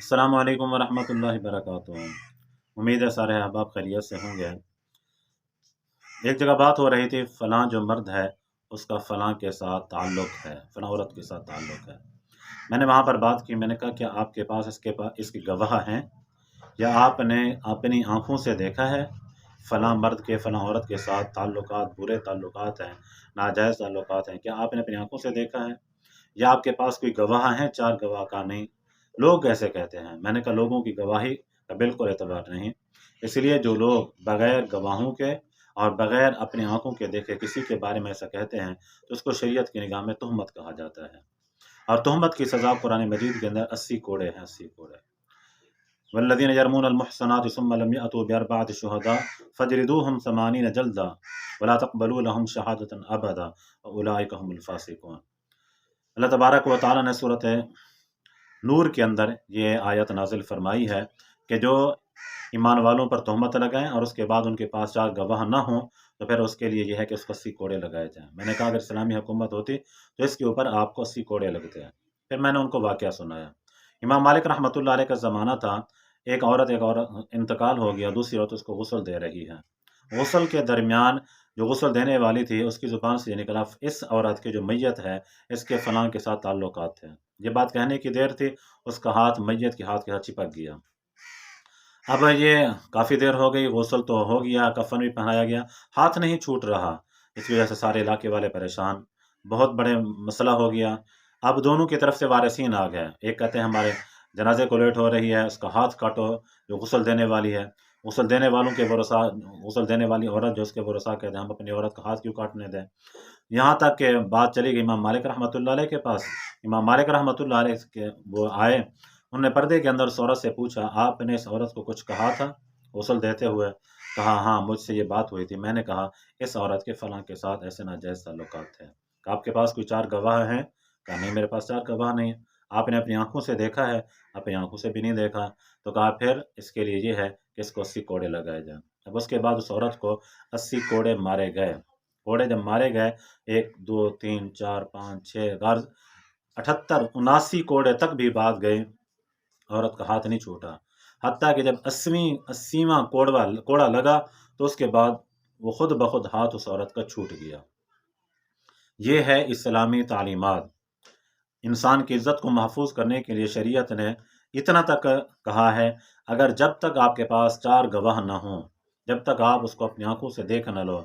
अस्सलामु अलैकुम वरहमतुल्लाहि वबरकातुहू। उम्मीद है सारे अहबाब खैरियत से होंगे। एक जगह बात हो रही थी, फ़लाँ जो मर्द है उसका फ़लाँ के साथ ताल्लुक़ है, फ़लाँ औरत के साथ ताल्लुक़ है। मैंने वहाँ पर बात की, मैंने कहा क्या आपके पास इसके गवाह हैं, या आपने अपनी आँखों से देखा है फ़लाँ मर्द के फ़लाँ औरत के साथ ताल्लुकात, बुरे ताल्लुकात हैं, नाजायज़ ताल्लुकात हैं, क्या आपने अपनी आँखों से देखा है? या आपके पास कोई गवाह हैं? 4 गवाह का नहीं। लोग कैसे कहते हैं? मैंने कहा लोगों की गवाही का बिल्कुल एतबार नहीं। इसलिए जो लोग बग़ैर गवाहों के और बग़ैर अपनी आँखों के देखे किसी के बारे में ऐसा कहते हैं, तो उसको शरीयत की निगाह में तुहमत कहा जाता है। और तुहमत की सज़ा कुरान मजीद के अंदर 80 कोड़े हैं, 80 कोड़े। वल्लज़ीन यरमूनल मुहसनाति सुम्मा लम यअतू बिअरबअति शुहदा फजलिदूहुम समानीन जल्दा वला तक़बलू लहुम शहादतन अबदा व उलाइका हुमुल फ़ासिक़ून। अल्लाह तबारक व तआला ने सूरत नूर के अंदर ये आयत नाज़िल फरमाई है कि जो ईमान वालों पर तोहमत लगाएं और उसके बाद उनके पास 4 गवाह ना हों, तो फिर उसके लिए यह है कि उसको 80 कोड़े लगाए जाएँ। मैंने कहा अगर इस्लामी हुकूमत होती तो इसके ऊपर आपको 80 कोड़े लगते हैं। फिर मैंने उनको वाक़या सुनाया। इमाम मालिक रहमतुल्लाह अलैह का ज़माना था, एक औरत इंतकाल हो गया, दूसरी औरत उसको गुस्ल दे रही है। गुस्ल के दरमियान जो गुस्ल देने वाली थी, उसकी ज़ुबान से ये निकला, इस औरत की जो मैयत है, इसके फ़लाँ के साथ ताल्लुकात थे। ये बात कहने की देर थी, उसका हाथ मैयत के हाथ के साथ चिपक गया। अब ये काफ़ी देर हो गई, गुस्ल तो हो गया, कफ़न भी पहनाया गया, हाथ नहीं छूट रहा। इस वजह से सारे इलाके वाले परेशान, बहुत बड़े मसला हो गया। अब दोनों की तरफ से वारिसीन आ गए। एक कहते हैं हमारे जनाज़े को लेट हो रही है, उसका हाथ काटो, जो गुस्ल देने वाली है। गुस्ल देने वालों के भरोसा, गुस्ल देने वाली औरत जो उसके भरोसा कहते हैं, हम अपनी औरत का हाथ क्यों काटने दें? यहाँ तक कि बात चली गई इमाम मालिक रहमतुल्लाह अलैह के पास। इमाम मालिक रहमतुल्लाह अलैह के वो आए, उन्होंने पर्दे के अंदर उस औरत से पूछा, आपने इस औरत को कुछ कहा था गुस्ल देते हुए? कहा, हाँ, मुझसे ये बात हुई थी। मैंने कहा, इस औरत के फ़लाँ के साथ ऐसे नाजायज़ ताल्लुकात थे। कहा, आपके पास कोई 4 गवाह हैं? कहा, नहीं, मेरे पास 4 गवाह नहीं है। आपने अपनी आँखों से देखा है? अपनी आँखों से भी नहीं देखा। तो कहा, फिर इसके लिए ये है कि इसको 80 कोड़े लगाए जाएँ। अब उसके बाद उस औरत को 80 कोड़े मारे गए। कोड़े जब मारे गए, 1, 2, 3, 4, 5, 6 गार 78, 79 कोड़े तक भी बात गए, औरत का हाथ नहीं छूटा। हत्ता कि जब 80वां कोड़ा लगा, तो उसके बाद वो खुद ब खुद हाथ उस औरत का छूट गया। ये है इस्लामी तालीमात। इंसान की इज़्ज़त को महफ़ूज़ करने के लिए शरीयत ने इतना तक कहा है, अगर जब तक आपके पास 4 गवाह ना हों, जब तक आप उसको अपनी आँखों से देख ना लो,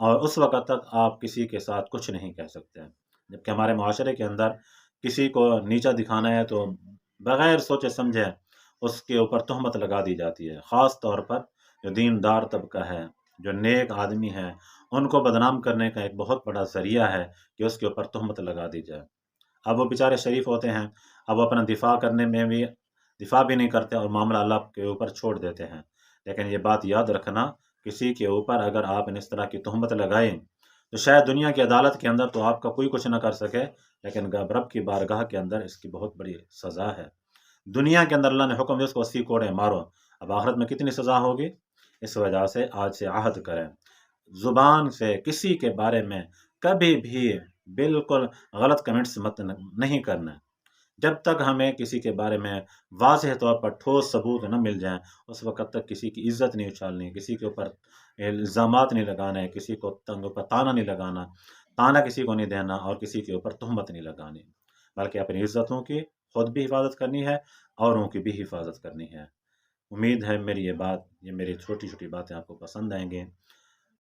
और उस वक़्त तक आप किसी के साथ कुछ नहीं कह सकते। जबकि हमारे मुआशरे के अंदर किसी को नीचा दिखाना है तो बग़ैर सोचे-समझे उसके ऊपर तोहमत लगा दी जाती है। ख़ास तौर पर जो दीनदार तबका है, जो नेक आदमी है, उनको बदनाम करने का एक बहुत बड़ा ज़रिया है कि उसके ऊपर तोहमत लगा दी जाए। अब वो बेचारे शरीफ होते हैं, अब वो अपना दिफ़ा करने में भी दिफ़ा भी नहीं करते और मामला अल्लाह के ऊपर छोड़ देते हैं। लेकिन ये बात याद रखना, किसी के ऊपर अगर आपने इस तरह की तोहमत लगाई, तो शायद दुनिया की अदालत के अंदर तो आपका कोई कुछ ना कर सके, लेकिन रब की बारगाह के अंदर इसकी बहुत बड़ी सज़ा है। दुनिया के अंदर अल्लाह ने हुक्म दिया उसको 80 कोड़े मारो, अब आखिरत में कितनी सज़ा होगी? इस वजह से आज से आहद करें, ज़ुबान से किसी के बारे में कभी भी बिल्कुल गलत कमेंट्स नहीं करना। जब तक हमें किसी के बारे में वाज़ेह तौर पर ठोस सबूत न मिल जाएँ, उस वक़्त तक किसी की इज़्ज़त नहीं उछालनी, किसी के ऊपर इल्ज़ामात नहीं लगाने, किसी को ऊपर ताना नहीं लगाना, ताना किसी को नहीं देना और किसी के ऊपर तोहमत नहीं लगानी। बल्कि अपनी इज़्ज़तों की खुद भी हिफ़ाज़त करनी है, औरों की भी हिफ़ाज़त करनी है। उम्मीद है ये मेरी छोटी-छोटी बातें आपको पसंद आएँगी।